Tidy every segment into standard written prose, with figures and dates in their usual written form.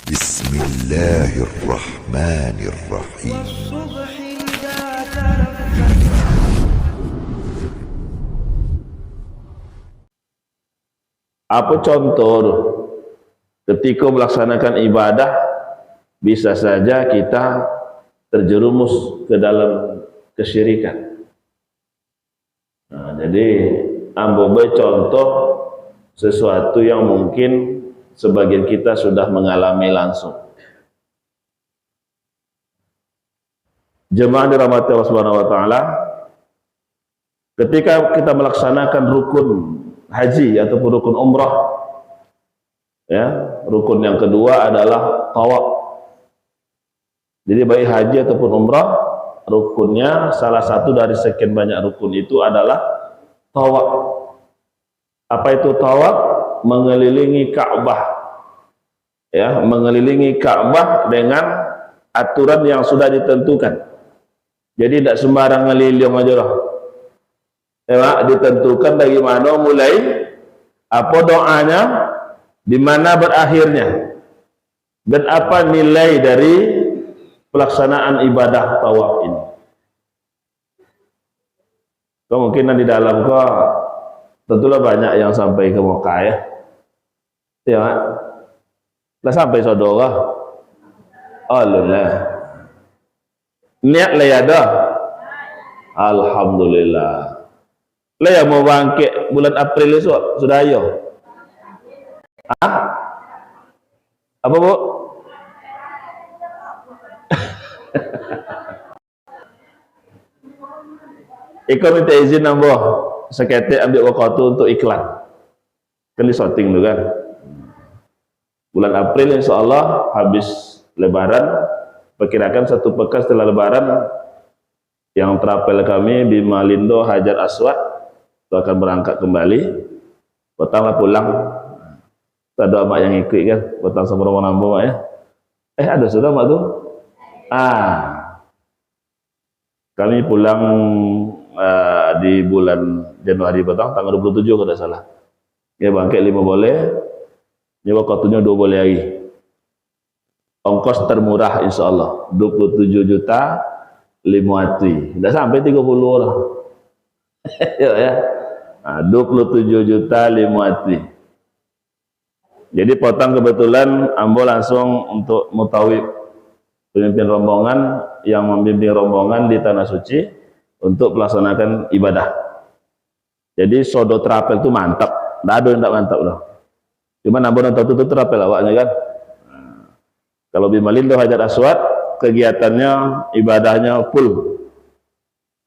Bismillahirrahmanirrahim. Apa contoh ketika melaksanakan ibadah bisa saja kita terjerumus ke dalam kesyirikan. Nah, jadi ambil contoh sesuatu yang mungkin sebagian kita sudah mengalami langsung. Jemaah dirahmati Allah Subhanahu wa taala, ketika kita melaksanakan rukun haji ataupun rukun umrah, ya, rukun yang kedua adalah tawaf. Jadi baik haji ataupun umrah, rukunnya salah satu dari sekian banyak rukun itu adalah tawaf. Apa itu tawaf? Mengelilingi Ka'bah, ya, mengelilingi Ka'bah dengan aturan yang sudah ditentukan. Jadi tidak sembarang ngeliling aja lah. Ya, ditentukan dari mana mulai, apa doanya, di mana berakhirnya, dan apa nilai dari pelaksanaan ibadah tawaf ini. Kemungkinan di dalam kok tentulah banyak yang sampai ke Mekah, ya. Ya, lah sampai saudara. Allah. Niat lah ya dah. Alhamdulillah. Lah yang mau bangkit bulan April esok sudah ayo. Hah? Apa bu? Iko minta izin nambah seketik ambil waktu untuk iklan. Kan di shooting dulu kan. Bulan April insya Allah habis Lebaran, perkirakan 1 pekan setelah Lebaran yang terapel kami Bima Lindo Hajar Aswad itu akan berangkat kembali. Petanglah pulang. Ada mak yang ikut kan, petang sama orang nambah mak, ya. Ada sudah mak tu. Kami pulang di bulan Januari petang tanggal 27 kalau tidak salah. Ya, bangkit 5 boleh, nyewa waktunya 2 boleh lagi. Ongkos termurah insya Allah 27 juta 5 hati, tidak sampai 30 orang. Ya, 27 juta 5 hati. Jadi potong kebetulan ambo langsung untuk mutawif, pemimpin rombongan yang membimbing rombongan di Tanah Suci untuk melaksanakan ibadah. Jadi sodo terapel itu mantap, tidak ada yang tidak mantap loh. Cuma ambo nonton itu terapel awaknya kan. Kalau Bima Lindo Hajar Aswad kegiatannya ibadahnya full.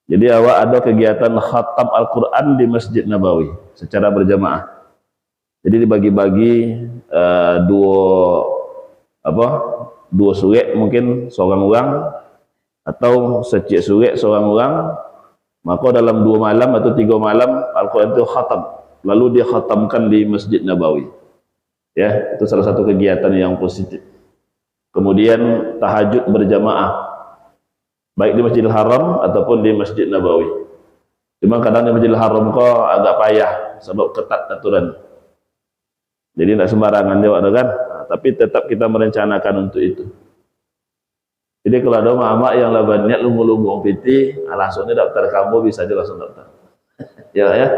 Jadi awak ada kegiatan khatam Al-Quran di Masjid Nabawi secara berjamaah. Jadi dibagi-bagi dua surat mungkin seorang orang, atau secik surat seorang orang. Maka dalam 2 malam atau 3 malam Al-Quran itu khatam, lalu dia khatamkan di Masjid Nabawi. Ya, itu salah satu kegiatan yang positif. Kemudian tahajud berjamaah, baik di Masjidil Haram ataupun di Masjid Nabawi. Cuma kadang di Masjidil Haram kok agak payah sebab ketat aturan. Jadi tidak sembarangan jawab kan, tapi tetap kita merencanakan untuk itu. Jadi kalau ada mak-mak yang lebar niat lumbu-lumbu piti, langsung daftar kamu bisa aja langsung daftar. Ya.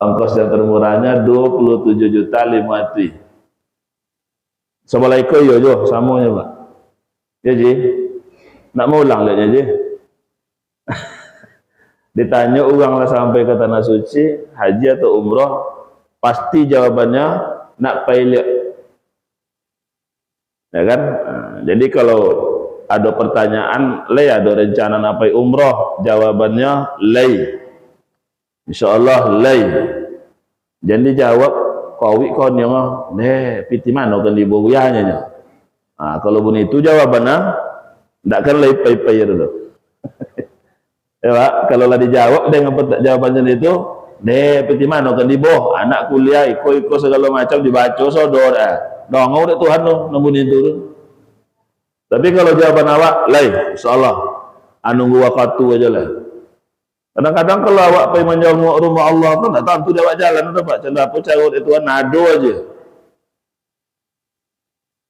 Ongkos yang termurahnya 27 juta 5 hati. Assalamualaikum yo samunya Pak. Ya Ji. Nak mau ulang lihatnya Ji. Ditanya orang lah sampai ke Tanah Suci, haji atau umrah, pasti jawabannya nak pilih. Ya kan? Jadi kalau ada pertanyaan, ada rencana napai umrah, jawabannya lay. Insyaallah lay. Jadi jawab kawi kon yang piti mana kan dibubuhnya nya. Kalau bunyi itu jawabannya ndak kan lay pai dulu. Ya Pak, kalau lah dijawab dengan jawabannya itu piti mana kan diboh, anak kuliah iko segala macam dibaca sodor dongau dek Tuhan loh nembun itu. Tapi kalau jawaban awak lay, insyaallah nunggu waktu aja lah. Kadang-kadang kalau awak pergi menjenguk rumah Allah tu tak tahu tu awak jalan tu Pak, cenda apa carut itu nado aja.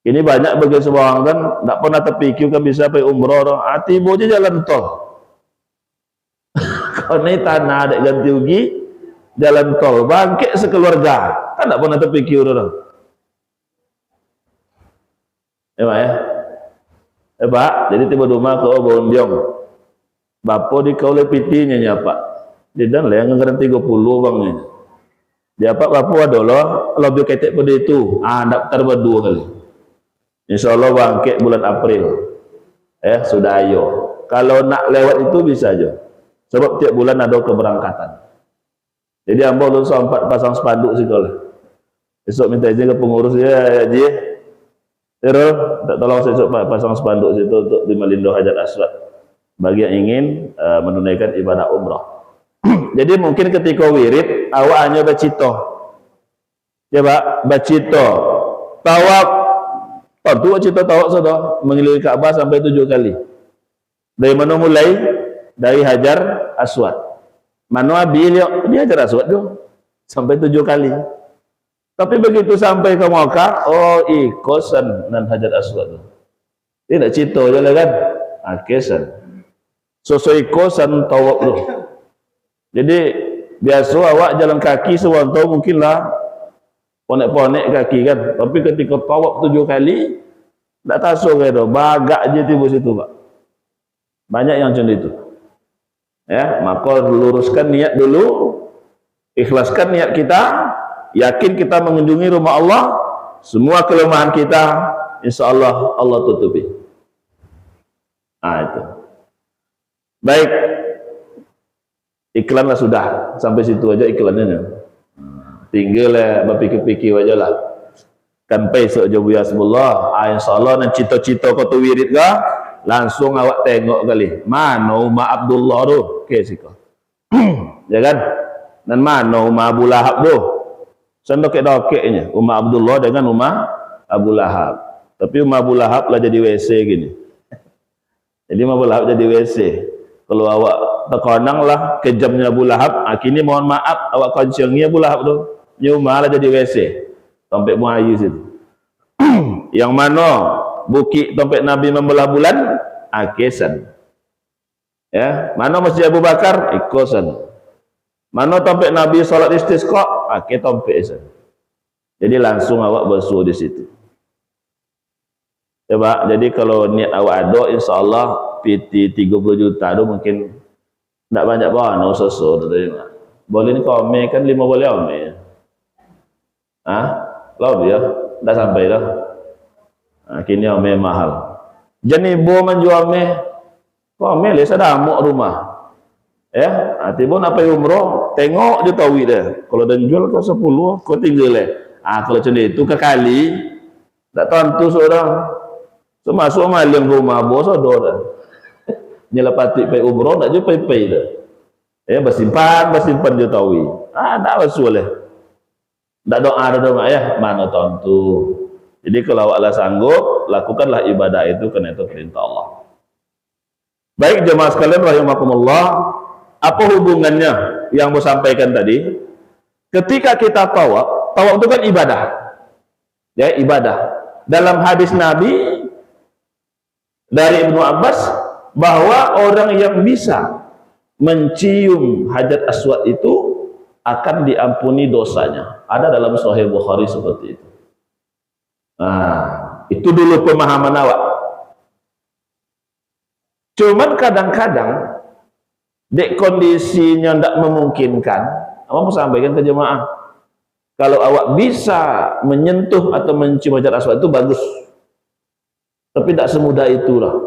Ini banyak bagi sebuah orang kan tak pernah terpikir kan bisa pergi umrah dah. Tiba je jalan tol. Kau ni tanah ada ganti rugi jalan tol bangkit sekeluarga. Kan tak pernah terpikir dah. Ya. Pak, jadi tiba rumah ke Bondiong. Bapa di kau lepitinya nyapa. Dia dan lah yang ngeren 30 bangnya. Dia apa adalah lebih ketek pada itu. Daftar berdua kali. InsyaAllah bangkit bulan April. Sudah ayo. Kalau nak lewat itu bisa aja. Sebab tiap bulan ada keberangkatan. Jadi hamba ulun 4 pasang spanduk sih kalau. Esok minta izin ke pengurus dia, Haji. Terus tak tolong saya esok pasang spanduk situ untuk di Malindo Hajar Aswad bagi yang ingin menunaikan ibadah umrah. Jadi mungkin ketika wirid awak hanya bacito. Ya Pak, bacito. Tawaf. Tu bacito tawaf sudah mengelilingi Ka'bah sampai 7 kali. Dari mana mulai? Dari Hajar Aswad. Mana ambil dia Hajar Aswad tu sampai 7 kali. Tapi begitu sampai ke Makkah, ikosan dan Hajar Aswad tu. Dia nak cerita je lah kan. Kesan. Ikosan tawaf tu. Jadi biasa awak jalan kaki sewaktu mungkinlah ponek-ponek kaki kan. Tapi ketika tawaf 7 kali, tak tasu ke tu, bagak je tiba situ Pak. Banyak yang macam itu. Ya, maka luruskan niat dulu, ikhlaskan niat kita, yakin kita mengunjungi rumah Allah, semua kelemahan kita insya Allah Allah tutupi. Itu. Baik. Iklan lah sudah, sampai situ aja iklannya. Tinggal berpikir-pikir aja lah. Kan besok je buya semula, insya Allah dan cita-cita kau tu wirid kah? Langsung awak tengok kali mana Umar Abdullah tu siko. Ya kan? Dan mana Umar Abu Lahab tu sendokek-dokeknya Umar Abdullah dengan Umar Abu Lahab. Tapi Umar Abu Lahab lah jadi WC gini. Jadi Umar Abu Lahab jadi WC. Kalau awak terkonang lah kejamnya Abu Lahab, kini mohon maaf awak koncengi Abu Lahab tu, Umar lah jadi WC sampai Muayu situ. Yang mana bukit dompet Nabi membelah bulan, kesan. Ya, mana Masjid Abu Bakar, ikosan. Mana dompet Nabi salat istisqa, ke dompet esan. Jadi langsung awak bersuah di situ. Ya Pak, jadi kalau niat awak ada, insyaAllah PT 30 juta tu mungkin tak banyak bahan, usah-usah. Boleh ni kau ame kan 5 boleh ame. Lalu dia, tak sampai dah. Kini ame mahal. Jadi bo menjual ame, kau ame le sedamuk rumah. Ya, tiba nak pergi umrah, tengok je tahu dia. Kalau dan jual kau 10, kau tinggal le. Kalau macam itu ke kali, tak tentu seorang. Termasuk malam rumah bos dah. Nyelapati pergi umrah, tak je pergi dah. Ya, bersimpan je tahu. Tak masuk le. Tak doa ya, mana tentu. Jadi kalau awaklah sanggup, lakukanlah ibadah itu karena itu perintah Allah. Baik jemaah sekalian rahimakumullah, apa hubungannya yang mau sampaikan tadi? Ketika kita tawaf itu kan ibadah. Ya, ibadah. Dalam hadis Nabi dari Ibnu Abbas bahwa orang yang bisa mencium Hajar Aswad itu akan diampuni dosanya. Ada dalam Sahih Bukhari seperti itu. Itu dulu pemahaman awak. Cuman kadang-kadang dek kondisinya tidak memungkinkan, awak mau sampaikan ke jemaah, kalau awak bisa menyentuh atau mencium Hajar Aswad itu bagus. Tapi tidak semudah itulah.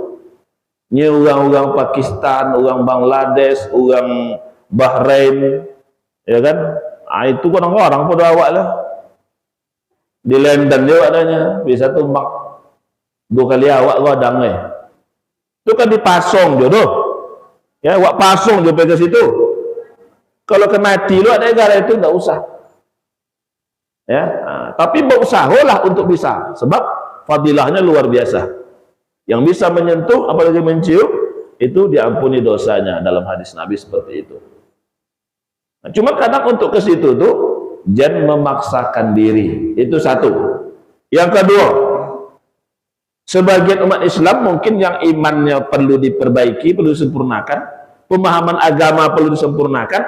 Ini orang-orang Pakistan, orang Bangladesh, orang Bahrain, ya kan? Itu orang-orang pada awak lah. Di London dia adanya bisa tumbak 2 kali awak godang itu kan dipasong jodoh ya, awak pasong je pergi ke situ. Kalau kena mati lu ada negara itu enggak usah ya, tapi berusahalah untuk bisa, sebab fadilahnya luar biasa. Yang bisa menyentuh apalagi mencium itu diampuni dosanya, dalam hadis Nabi seperti itu. Cuma kadang untuk ke situ tuh jangan memaksakan diri, itu satu. Yang kedua, Sebagian umat Islam mungkin yang imannya perlu diperbaiki, perlu disempurnakan, pemahaman agama perlu disempurnakan,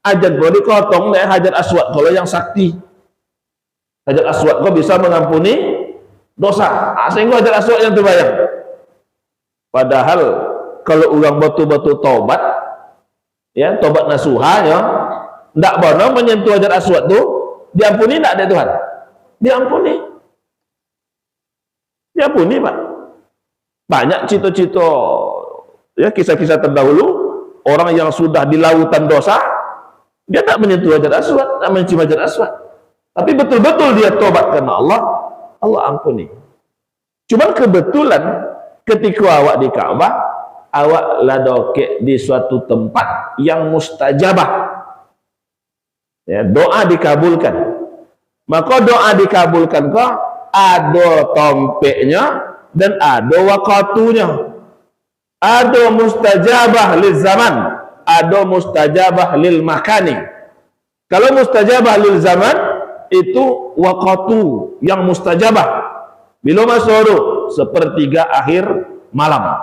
ajar boleh dikotong deh hajar aswad kalau yang sakti. Hajar aswad kok bisa mengampuni dosa. Sehingga hajar aswad yang terbayang. Padahal kalau orang betul-betul tobat, ya tobat nasuha, ya, ndak bono menyentuh hajar aswad tu, diampuni ndak ada Tuhan? Diampuni. Diampuni, Pak. Banyak cito-cito, ya kisah-kisah terdahulu, orang yang sudah di lautan dosa, dia tak menyentuh hajar aswad, tak mencium hajar aswad. Tapi betul-betul dia tobat karena Allah, Allah ampuni. Cuman kebetulan ketika awak di Ka'bah, awak ladoke di suatu tempat yang mustajabah, ya, doa dikabulkan. Maka doa dikabulkan kok ada tompeknya dan ada wakatunya. Ada mustajabah lil zaman, ada mustajabah lil makani. Kalau mustajabah lil zaman itu wakatu yang mustajabah. Bila masuk sepertiga akhir malam,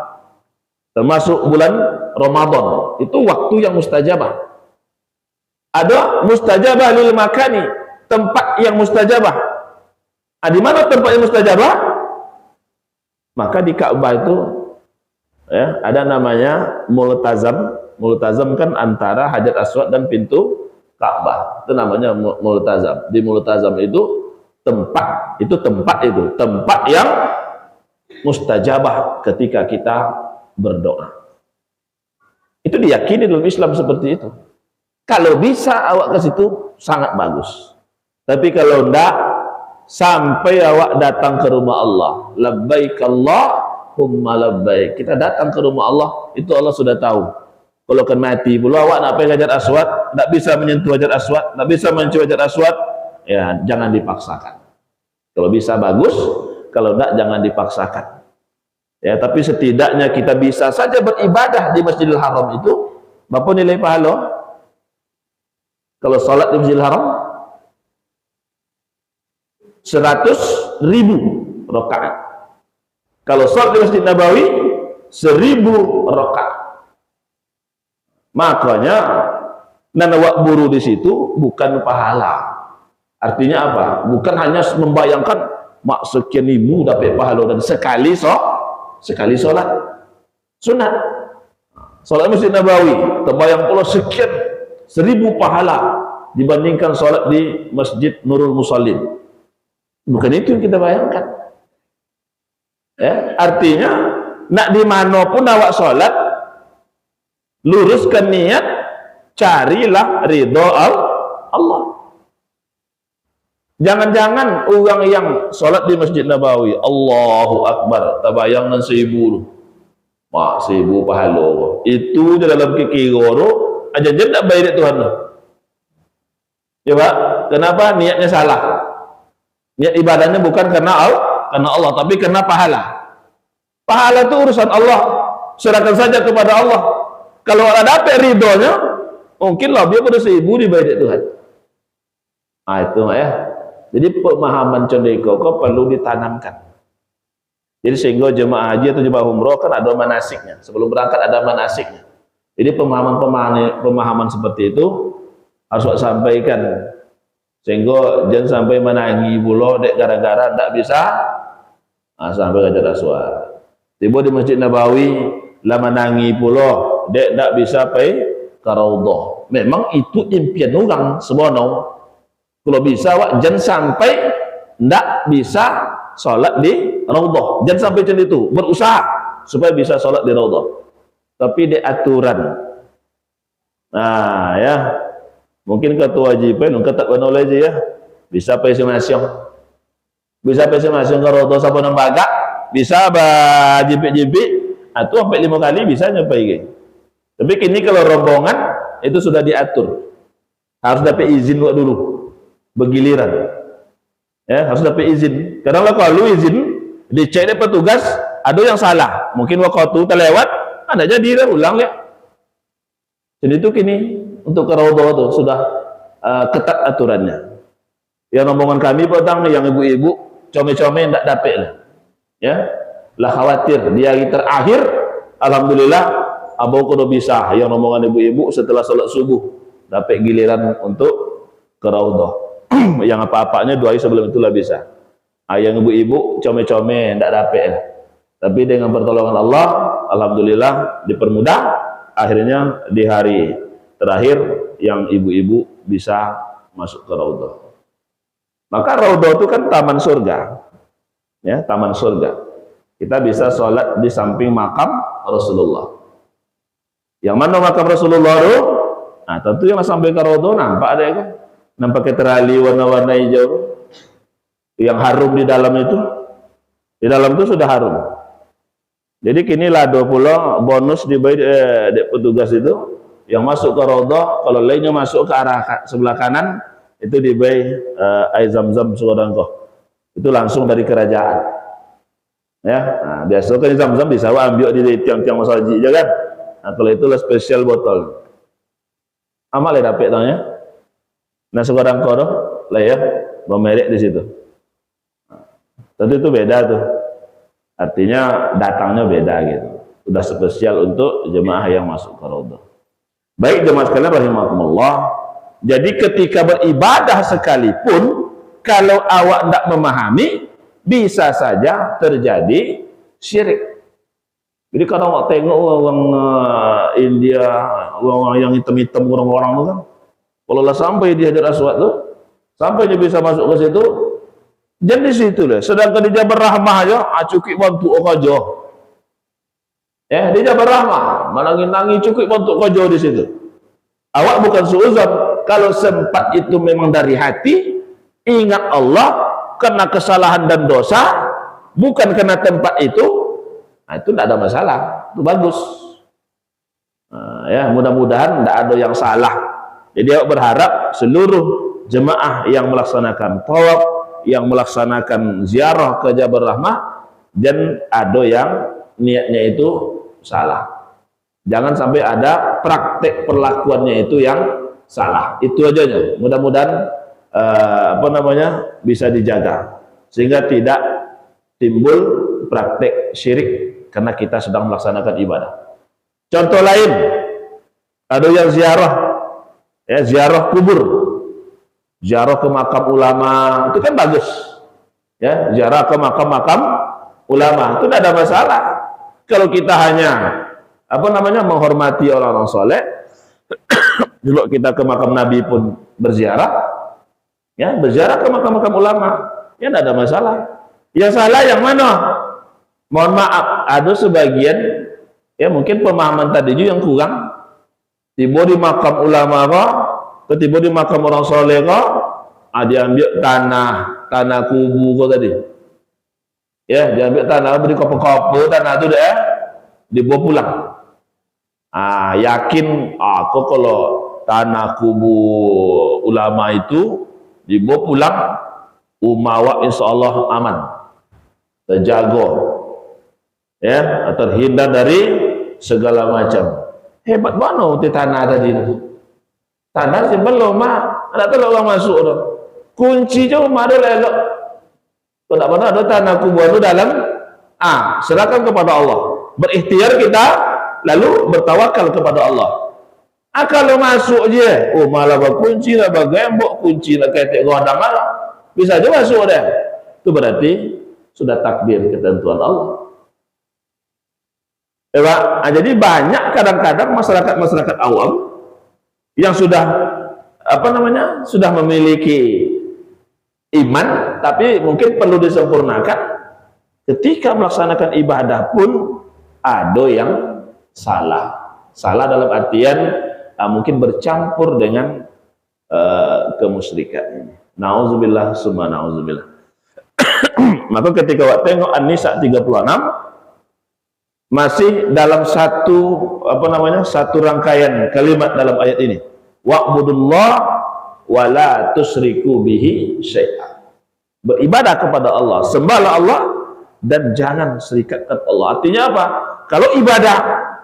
termasuk bulan Ramadan, itu waktu yang mustajabah. Ada mustajabah lil makani, tempat yang mustajabah. Di mana tempat yang mustajabah? Maka di Ka'bah itu, ya, ada namanya multazam. Multazam kan antara Hajar Aswad dan pintu Ka'bah. Itu namanya multazam. Di multazam itu tempat yang mustajabah ketika kita berdoa. Itu diyakini dalam Islam seperti itu. Kalau bisa awak ke situ sangat bagus. Tapi kalau enggak, sampai awak datang ke rumah Allah, labbaik Allahumma labbaik, kita datang ke rumah Allah, itu Allah sudah tahu. Kalau akan mati pula awak nak pergi Hajar Aswad, tak bisa menyentuh Hajar Aswad, tak bisa mencium Hajar Aswad, ya jangan dipaksakan. Kalau bisa bagus, kalau tidak jangan dipaksakan. Ya, tapi setidaknya kita bisa saja beribadah di Masjidil Haram itu. Berapa nilai pahala? Kalau salat di Masjidil Haram 100.000 rakaat. Kalau salat di Masjid Nabawi 1.000 rakaat. Makanya nanawak buru di situ bukan pahala. Artinya apa? Bukan hanya membayangkan mak sekian ribu dapat pahala dan sekali sholat sunat. Sholat Masjid Nabawi terbayang pula sekian 1.000 pahala dibandingkan sholat di Masjid Nurul Musallin. Bukan itu yang kita bayangkan. Ya, artinya nak di mana pun awak sholat, luruskan niat, carilah ridho Allah. Jangan-jangan orang yang sholat di Masjid Nabawi, Allahu Akbar, tabayang nan 1.000 mak 1.000 pahala. Itu dalam kekira aja tak baik Tuhan. Ya Pak, kenapa niatnya salah? Niat ibadahnya bukan karena Allah, tapi karena pahala. Pahala itu urusan Allah, serahkan saja kepada Allah. Kalau ada dapat ridhonya, mungkin lebih pada 1.000 di baik Tuhan. Nah itu ya. Jadi pemahaman condeko kok perlu ditanamkan. Jadi sehingga jemaah haji atau jemaah umroh kan ada manasiknya. Sebelum berangkat ada manasiknya. Jadi pemahaman seperti itu harus sampaikan. Sehingga jangan sampai menangi pula dek gara-gara tidak bisa sampai Hajar Aswad. Tiba di Masjid Nabawi lah menangi pula dek tidak bisa pergi ke Raudhah. Memang itu impian orang sebono. Kalau bisa wak jangan sampai tidak bisa sholat di Raudhah. Jangan sampai macam itu. Berusaha supaya bisa sholat di Raudhah. Tapi di aturan. Nah ya. Mungkin kewajiban, ketak benar aja ya. Bisa pergi masing-masing. Bisa pergi masing-masing ke Raudhah sampai Nembaga. Bisa jipik-jipik. Atau sampai 5 kali bisa nyampai. Tapi kini kalau rombongan itu sudah diatur. Harus dapat izin dulu. Bergiliran. Ya, harus dapat izin. Kadang kalau izin dicek oleh petugas, ada yang salah. Mungkin waktu terlewat, ada jadi ulang ya. Jadi itu kini untuk ke Raudhah itu sudah ketat aturannya. Yang rombongan kami petang yang ibu-ibu come-come tidak dapat lah. Ya. lah khawatir di hari terakhir, alhamdulillah abang kudu bisa yang rombongan ibu-ibu setelah salat subuh dapat giliran untuk ke Raudhah. Yang apa-apanya 2 hari sebelum itulah bisa. Yang ibu-ibu come-come tidak dapat. Tapi dengan pertolongan Allah, alhamdulillah dipermudah, akhirnya di hari terakhir yang ibu-ibu bisa masuk ke Raudhah. Maka Raudhah itu kan taman surga. Ya, taman surga. Kita bisa sholat di samping makam Rasulullah. Yang mana makam Rasulullah itu? Nah, tentu yang sampai ke Raudhah nampak ada kan? Nampak terali warna-warna hijau. Yang harum di dalam itu. Di dalam itu sudah harum. Jadi kini lado pula bonus di petugas itu yang masuk ke Raudhah, kalau lainnya masuk ke arah sebelah kanan itu diberi air zam-zam suradangkoh. Itu langsung dari kerajaan. Ya, nah, biasa kan zam-zam bisa ambil di tiang-tiang masjid aja kan. Nah, kalau itulah spesial botol. Amal ya dapat tanya. Nah, suradangkoh lah ya, memerek di situ. Tentu itu beda tuh. Artinya datangnya beda gitu. Udah spesial untuk jemaah yang masuk ke Raudhah. Baik jemaah sekalian rahimakumullah. Jadi ketika beribadah sekalipun, kalau awak tidak memahami, bisa saja terjadi syirik. Jadi kalau awak tengok orang India, orang yang hitam-hitam orang-orang itu kan, kalau lah sampai di Hajar Aswad tuh, sampai dia bisa masuk ke situ, jadi situ lah. Sedangkan di Jabal Rahmah aja, cukup bantu aja. Ya, di Jabal Rahmah, menangi-nangi cukup bantu aja di situ. Awak bukan suuzon. Kalau sempat itu memang dari hati, ingat Allah, karena kesalahan dan dosa, bukan karena tempat itu, nah itu tidak ada masalah, itu bagus. Nah, ya, mudah-mudahan tidak ada yang salah. Jadi awak berharap seluruh jemaah yang melaksanakan tawaf, yang melaksanakan ziarah ke Jabal Rahmah, dan ada yang niatnya itu salah. Jangan sampai ada praktek perlakuannya itu yang salah. Itu aja. Mudah-mudahan bisa dijaga sehingga tidak timbul praktek syirik karena kita sedang melaksanakan ibadah. Contoh lain, ada yang ziarah, ya, ziarah kubur, ziarah ke makam ulama, itu kan bagus, ya, ziarah ke makam-makam ulama itu tidak ada masalah. Kalau kita hanya menghormati orang-orang soleh, dulu kita ke makam Nabi pun berziarah, ya, berziarah ke makam-makam ulama, ya tidak ada masalah. Yang salah yang mana? Mohon maaf, ada sebagian, ya mungkin pemahaman tadi juga yang kurang. Tiba di makam ulama kok, tiba di makam orang soleh kok, diambil tanah kubu kok tadi. Ya, diambil tanah, beri kopo-kopo, tanah itu deh, dibawa pulang. Yakin aku kalau tanah kubu ulama itu dibawa pulang, umawa insya Allah aman, terjaga, ya, terhindar dari segala macam. Hebat mana di tanah tadi itu? Tanah sih belum ada tuh orang masuk tuh. Kunci cuma ada lelok. Tidak pernah ada tanah kuburan itu dalam. Serahkan kepada Allah. Berikhtiar kita, lalu bertawakal kepada Allah. Kalau masuk je, malah berkunci lah, bergembok kunci lah, ketek gua ada malah, bisa aja masuk deh. Itu berarti sudah takdir ketentuan Allah. Jadi banyak kadang-kadang masyarakat awam yang sudah sudah memiliki iman, tapi mungkin perlu disempurnakan. Ketika melaksanakan ibadah pun ada yang salah. Salah dalam artian mungkin bercampur dengan kemusyrikan. Nauzubillah summa nauzubillah. Maka ketika waktu tengok An-Nisa 36 masih dalam satu satu rangkaian kalimat dalam ayat ini. Wa'budullah wa la tusyriku bihi syai'a. Beribadah kepada Allah, sembahlah Allah dan jangan serikatkan Allah. Artinya apa? Kalau ibadah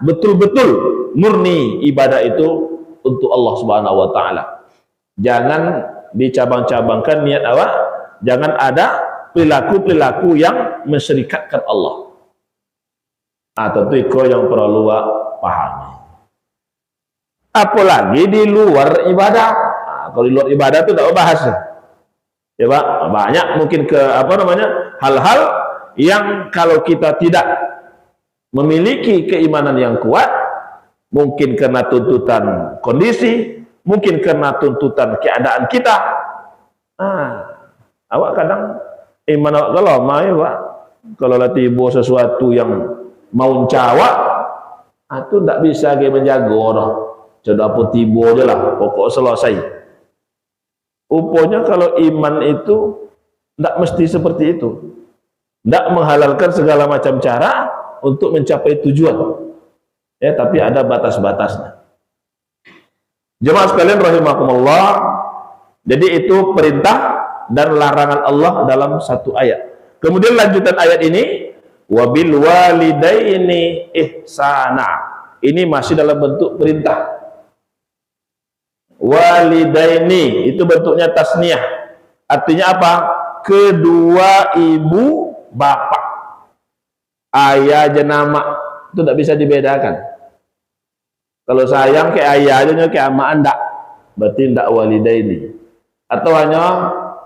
betul-betul murni, ibadah itu untuk Allah Subhanahu wa taala. Jangan dicabang-cabangkan niat awak, jangan ada perilaku-perilaku yang menserikatkan Allah. tentu itu yang perlu pahami. Apalagi di luar ibadah. Kalau di luar ibadah itu tidak bahas. Ya Pak, banyak mungkin hal-hal yang kalau kita tidak memiliki keimanan yang kuat, mungkin karena tuntutan kondisi, mungkin karena tuntutan keadaan kita. Awak kadang iman awak kalau lemah ya Pak. Kalau tiba sesuatu yang mau cawak, itu tidak bisa dia menjaga orang. Sudah pun tiba je lah, pokok selesai. Rupanya kalau iman itu tidak mesti seperti itu. Tidak menghalalkan segala macam cara untuk mencapai tujuan. Ya, tapi ada batas-batasnya. Jemaah sekalian rahimakumullah, jadi itu perintah dan larangan Allah dalam satu ayat. Kemudian lanjutan ayat ini, wabil walidaini ihsana. Ini masih dalam bentuk perintah. Walidaini itu bentuknya tasniyah. Artinya apa? Kedua ibu bapak. Ayah jenama itu tidak bisa dibedakan. Kalau sayang ke ayah aja ke ama anda, berarti tidak walidaini. Atau hanya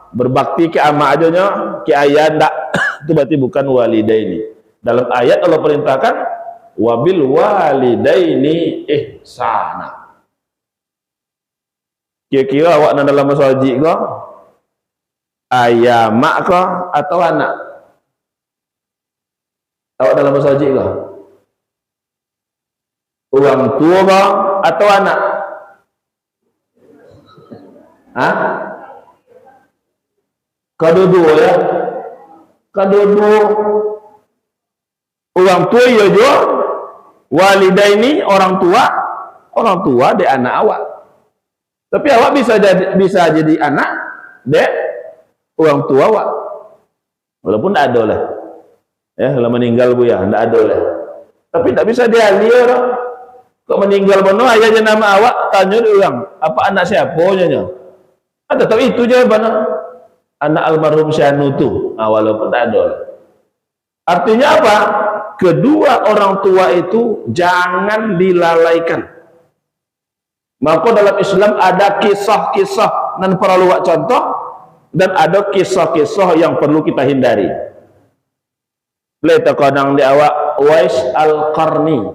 berbakti ke ama aja ke ayah anda, itu berarti bukan walidaini. Dalam ayat Allah perintahkan wabil walidaini ihsana. Kira-kira awak nak dalam masjid ke ayah mak ke atau anak? Awak dalam masjid ke orang tua ke atau anak? Kedua ya, kedua orang tua ya jo, walidaini orang tua de anak awak. Tapi awak bisa jadi anak dek orang tua awak. Walaupun tidak ada lah. Ya, kalau meninggal bu ya, tidak ada lah. Tapi tidak bisa dia lihat. Kok meninggal bono ayahnya nama awak tanya orang, apa anak siapa nya? Tapi itu jawabannya. Anak almarhum Syanutu. Walaupun tidak ada lah. Artinya apa? Kedua orang tua itu jangan dilalaikan. Maka dalam Islam ada kisah-kisah dan perlu contoh, dan ada kisah-kisah yang perlu kita hindari. Leta kadang di awak Uwais Al-Qarni.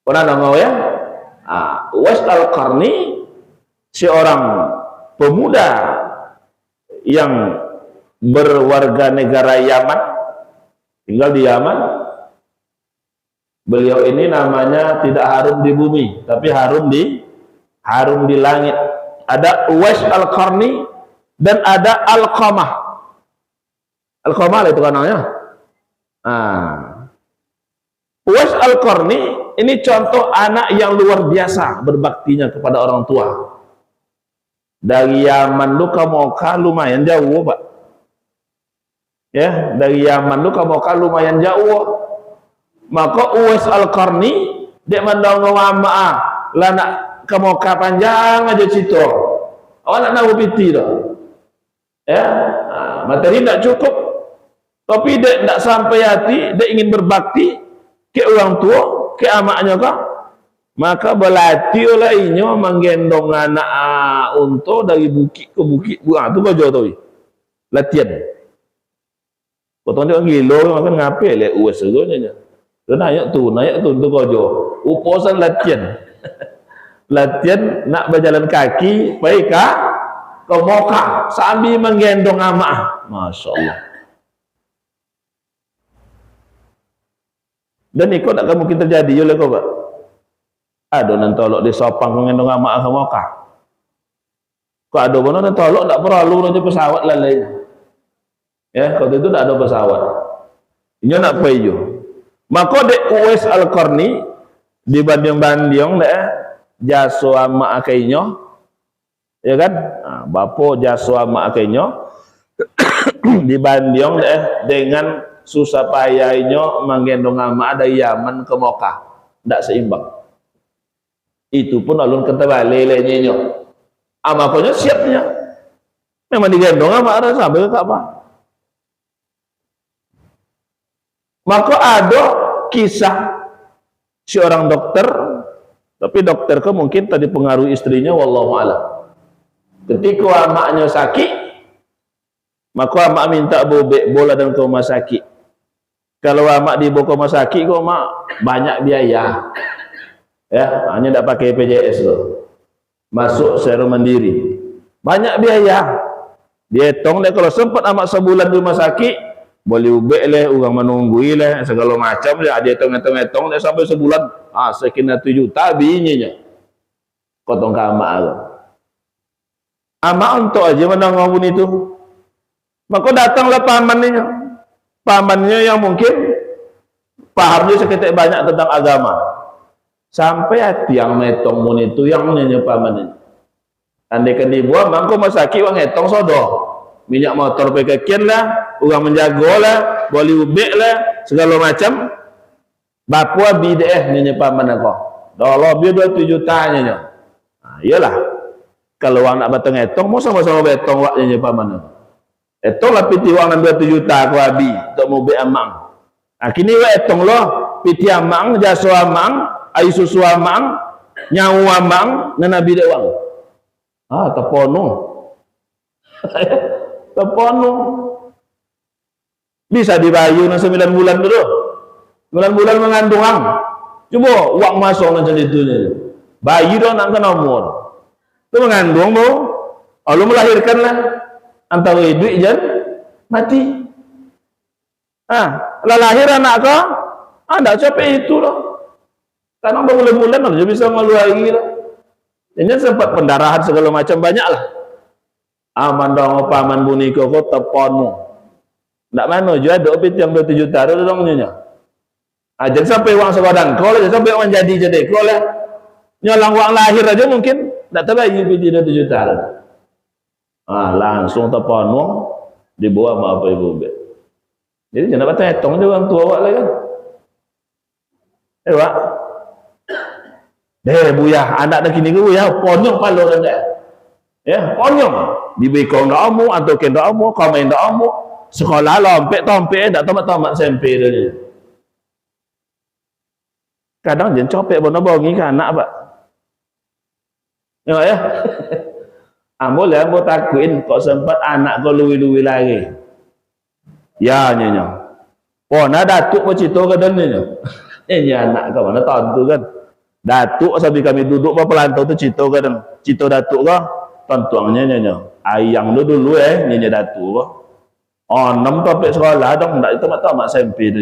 Pernah nama ya? Uwais Al-Qarni seorang pemuda yang berwarga negara Yaman, tinggal di Yaman. Beliau ini namanya tidak harum di bumi, tapi harum di langit. Ada Uwais Al-Qarni dan ada Al-Qamah. Al-Qamah itu kan namanya. Uwais Al-Qarni ini contoh anak yang luar biasa berbaktinya kepada orang tua. Dari Yaman lu ke Moka lumayan jauh, Pak. Ya, dari Yaman lu ke Moka lumayan jauh. Maka Uwais Al-Qarni dia mendongong ama lah nak ke Moka panjang aja cito. Awak nak piti dah. Ya, materi tidak cukup. Tapi dia tidak sampai hati, dia ingin berbakti ke orang tua, ke amaknya kah? Maka berlatih olehnya menggendong anak unta dari bukit ke bukit. Itu kau jauh tahu. Latihan. Potong dia gila, makan ngapain le Uwais segonya. Naik tu untuk kau jauh. Uposan latihan. Latihan nak berjalan kaki, baik ke Moka sambil menggendong amak. Masya Allah. Dan ikut tak mungkin terjadi oleh kau, Pak. Ada nanti tolok di Sopang menggendong amak ke Moka. Kau ada mana nanti tolok tak perlu nanti pesawat lalai. Ya, kalau itu tak ada pesawat. Ini nak pergi. Maka dek Uwais Al-Qarni dibanding-banding dek jaso ama akainya, ya kan? Bapo jaso ama akainya dibanding dek dengan susah payahnya menggendong ama dari Yaman ke Moka, tidak seimbang. Itu pun alun kata balik-baliknya. Amakonya siapnya, memang digendong ama ada sampai ke Ka'bah. Maka ada kisah seorang dokter, tapi dokter ke mungkin tadi pengaruh istrinya, wallahu a'lam. Ketika maknya sakit, maka mak minta bola dan ke rumah sakit. Kalau mak dibawa ke rumah sakit, kok mak banyak biaya. Ya, hanya tidak pakai PJS loh. Masuk secara mandiri. Banyak biaya. Dia hitung deh kalau sempat amak sebulan di rumah sakit, boleh ubek leh, orang menunggui leh, segala macam dia. Dia hitung deh sampai sebulan. Sekian 1 juta bininya. Kotong ke amak lo. Amak untuk aja menanggung itu. Maka datanglah pamannya. Pamannya yang mungkin pahamnya sekitar banyak tentang agama. Sampai hati yang metong mun itu yang nanya pamannya. Andai kan dibuang, mangko masaki wang etong sodo. Minyak motor pekekian lah, orang menjago lah, boleh ubek lah, segala macam. Bapua bideh nanya paman aku. Dolo biar 27 juta nanya. Iyalah. Kalau orang nak batang etong, mau sama-sama betong wak nanya paman aku. Etong lah piti wang 27 juta aku habis untuk mau ubek amang. Kini wak etong loh, piti amang, jaso amang, air susu amang, nyawa amang, nana bideh wang. Tepono. Tepono. Bisa dibayu na 9 bulan dulu. 9 bulan mengandung ang. Coba uang masuk na itu. Bayi dong nak kena umur. Itu mengandung mo. Lalu melahirkan lah. Antara duit jan mati. Lahir anak kau. Tak capek itu loh. Karena berbulan-bulan dia bisa ngeluarin lah. Ini sempat pendarahan segala macam banyak lah. Aman dong paman buni koko tepono. Ndak mana juga ada opit yang 27 juta ada dong nyonya. Jangan sampai uang sebadan kau lah, sampai uang jadi kau lah. Nyolang uang lahir aja mungkin ndak terbayi piti 27 juta. Langsung tepono dibawa sama apa ibu be. Jadi jangan dapat hitung aja orang tua awak lah kan. Pak. Buyah, anak dah kini ke buyah, ponyong palo kan dah. Ya, ponyong. Dibekong dak amu atau ken dak amu, kau main dak amu. Sekolah lompek-tompek dak tamat-tamat SMP dia. Kadang jen copek bono bongi ke anak, Pak. Ya. Ambo lah ambo takuin kok sempat anak kau luwi-luwi lagi. Ya nyonya. Pona datuk pecito ke dan nyonya. Anak kau mana tontu kan. Datuk sambil kami duduk pelantau tu cito kadang cito datuk kah tontuangnya nyonya ayang dulu nyonya datuk kah 6 topik sekolah dong ndak itu tamat SMP tu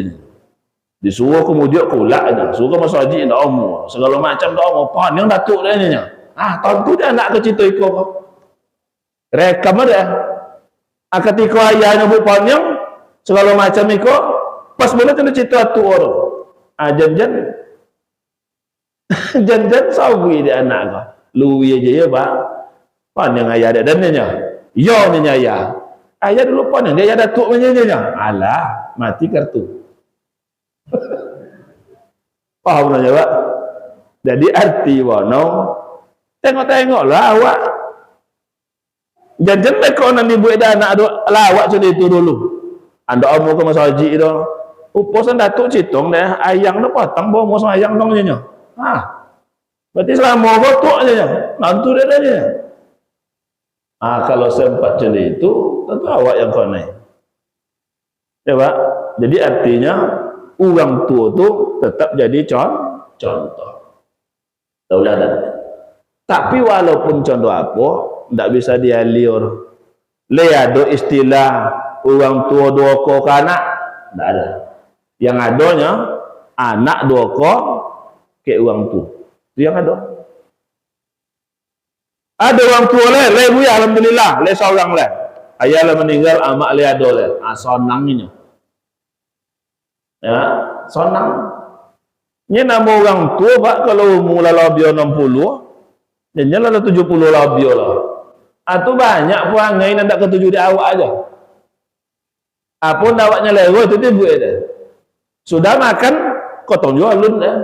disuruh kemudian kulak aja suruh masuk haji ndak umur segala macam ndak umur pon yang datuk dia nyonya tontu dia anak ke cito iko kah rekam ada ketika ayahnya bu pon yang segala macam iko pas boleh tu cito datuk orang jan Jan sawi dia anak kau. Luwi aja ya pak. Pan yang ayah ada dan nyonya. Yo nyonya ayah. Ayah dulu pan yang dia ayah datuk nyonya. Alah mati kartu. Paham nyonya pak. Jadi arti wono. Tengok-tengoklah awak. Jangan mereka nanti buat anak lawak sudah itu dulu. Anda omong ke mas haji itu. Uposan datuk citong deh. Ayang tu potong bawa mas ayang dong nyonya. Berarti selama botok aja, nantu dia aja. Kalau sempat jadi itu, tentu awak yang kau naik. Ya Pak, jadi artinya orang tua itu tetap jadi contoh. Tauladan. Tapi walaupun contoh apa, tidak bisa dia liur. Ada istilah orang tua dua ke anak, tidak ada. Yang adanya anak dua ke orang tua. Itu yang ada. Ada orang tua le buya alhamdulillah, le seorang le. Ayah le meninggal, amak le ada le. Sonang ini. Ya, sonang. Ini nama orang tua Pak kalau mula labio 60, dan nyala 70 labio lah. Atau banyak puangai nak ketujuh di awak aja. Apun awaknya lewo itu dia buat dia. Sudah makan, kotong jual lun deh.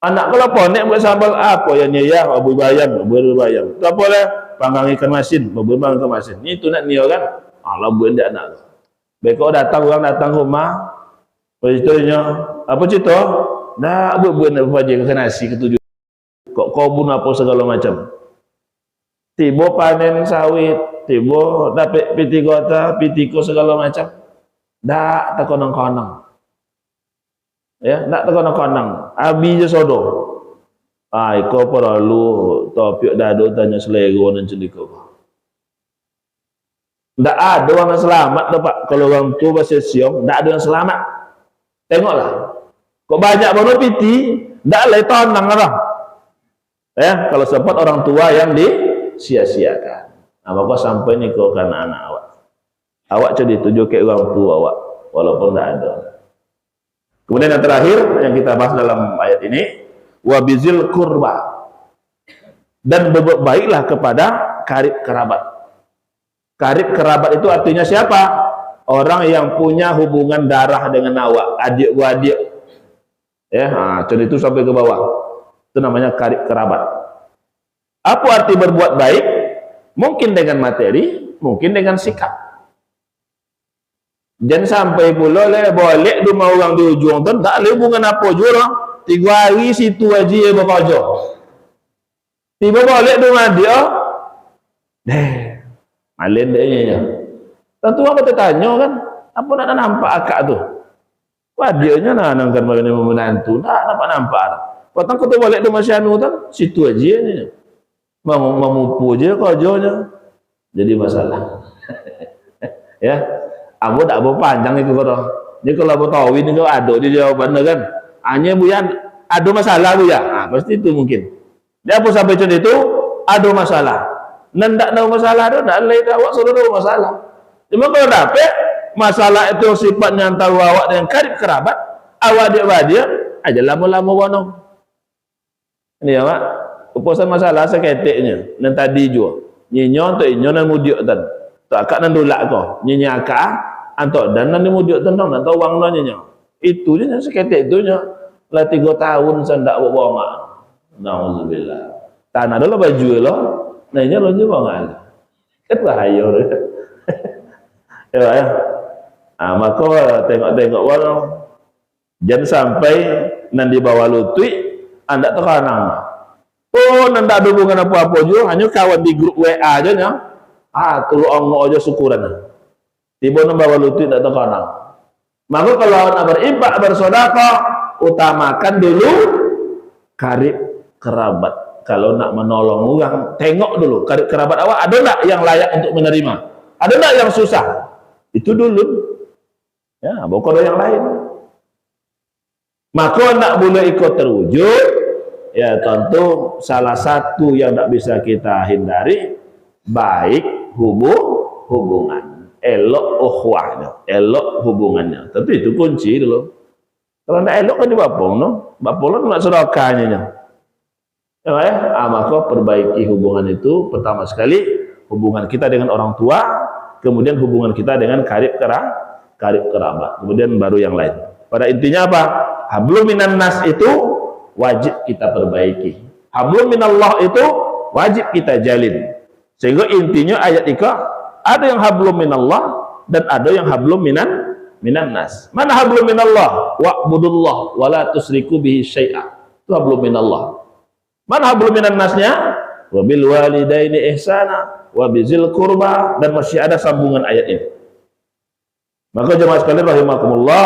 Anak kalau ponek buat sambal apa yang nyaya, abu bayam. Itu apa lah? Panggang ikan masin, panggang ikan masin. Ini tu nak niyo kan? Allah buat dia anak. Beko datang orang datang rumah, Ceritanya apa cerita? Dah buat baca ke nasi ketujuh. Kok kobun apa segala macam. Tiba panen sawit, tiba dapat piti kota, pitiko segala macam. Dak terkonang-konang. Ya, dak terkonang-konang. Abi je sodo. Iko perlu topik dado tanya selego dan cendiko. Ndak ada orang yang selamat dah Pak. Kalau orang tua bahasa siom, ndak ada yang selamat. Tengoklah. Kok banyak bono piti, ndak leh tonang orang. Ya, kalau sempat orang tua yang disia-siakan. Nah, maka sampai ni kau kan anak awak. Awak jadi tuju ke orang tua awak, walaupun ndak ada. Kemudian yang terakhir yang kita bahas dalam ayat ini, wa bizil qurba. Dan berbuat baiklah kepada karib kerabat. Karib kerabat itu artinya siapa? Orang yang punya hubungan darah dengan awak, adik-adik. Ya, contoh itu sampai ke bawah. Itu namanya karib kerabat. Apa arti berbuat baik? Mungkin dengan materi, mungkin dengan sikap. Jangan sampai pula boleh rumah orang di ujung tu tak ada hubungan apa juga. 3 hari situ aja ya bekerja. Tiba balik rumah dia, malin dia. Tentu apa tertanya kan? Apa nak nampak akak tu? Wah dia nya nak nangkan bagaimana menantu, tak nampak. Patang kau balik rumah Syanu tu, situ aja ni. Memupu je kerjanya. Jadi masalah. Ya. Abu tak apa panjang itu kata. Ni kalau abu tahu ini kau ada di jawaban kan. Hanya buyan ada masalah bu ya. Pasti itu mungkin. Dia apa sampai contoh itu ada masalah. Nendak ada masalah tu nak lay awak suruh ada masalah. Cuma kalau dapat masalah itu sifatnya antara awak dengan karib kerabat, awak dia aja lama-lama wono. Ini awak urusan masalah seketiknya. Nan tadi juga. Nyinyo tu inyo nan mudiok tan. Tak akak nan dolak ko. Nyinya akak antok dan nanti mudiok tentang nak tahu wang nanya itu je seketik itu nya lah 3 tahun sandak buat wang nauzubillah tanah dulu baju lo nanya lo je wang kan bahaya ya maka tengok wang jangan sampai nanti bawa lutui anda terkanang nanda ada hubungan apa-apa juga hanya kawan di grup WA aja nya tulu ongo aja syukuran tiba bawa lutut tak terkanang. Maka kalau nak berinfak bersedekah, utamakan dulu karib kerabat. Kalau nak menolong orang, tengok dulu karib kerabat awak ada tak yang layak untuk menerima? Ada tak yang susah? Itu dulu. Ya, bukan yang lain. Maka nak boleh ikut terwujud, ya tentu salah satu yang tak bisa kita hindari baik hubungan. Elok ukhuwahnya, elok hubungannya. Tentu itu kunci dulu. Kalau tidak elok kan di bapong, no? Bapong lo nak sedekahnya. Ya, maka perbaiki hubungan itu pertama sekali hubungan kita dengan orang tua, kemudian hubungan kita dengan karib kerabat, kemudian baru yang lain. Pada intinya apa? Hablum minan nas itu wajib kita perbaiki. Hablum minallah itu wajib kita jalin. Sehingga intinya ayat ini ada yang hablum minallah dan ada yang hablum minan nas. Mana hablum minallah? Wa'budullah wa la tusriku bihi syai'a. Itu hablum minallah. Mana hablum minan nasnya? Wa bil walidaini ihsana wa bizil qurba, dan masih ada sambungan ayat ini. Maka jemaah sekalian rahimakumullah,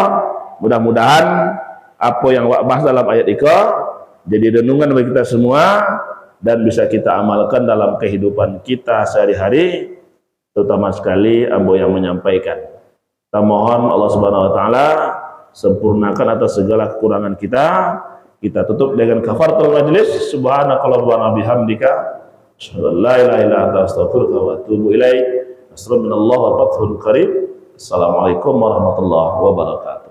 mudah-mudahan apa yang bahas dalam ayat ini jadi renungan bagi kita semua dan bisa kita amalkan dalam kehidupan kita sehari-hari. Terutama sekali ambo yang menyampaikan. Kita mohon Allah Subhanahu wa taala sempurnakan atas segala kekurangan kita. Kita tutup dengan kafaratul majlis. Subhanakallahumma wa bihamdika asyhadu an la ilaha illa anta astaghfiruka wa atubu ilaik. Nasrun minallah wa fathun qarib. Assalamualaikum warahmatullahi wabarakatuh.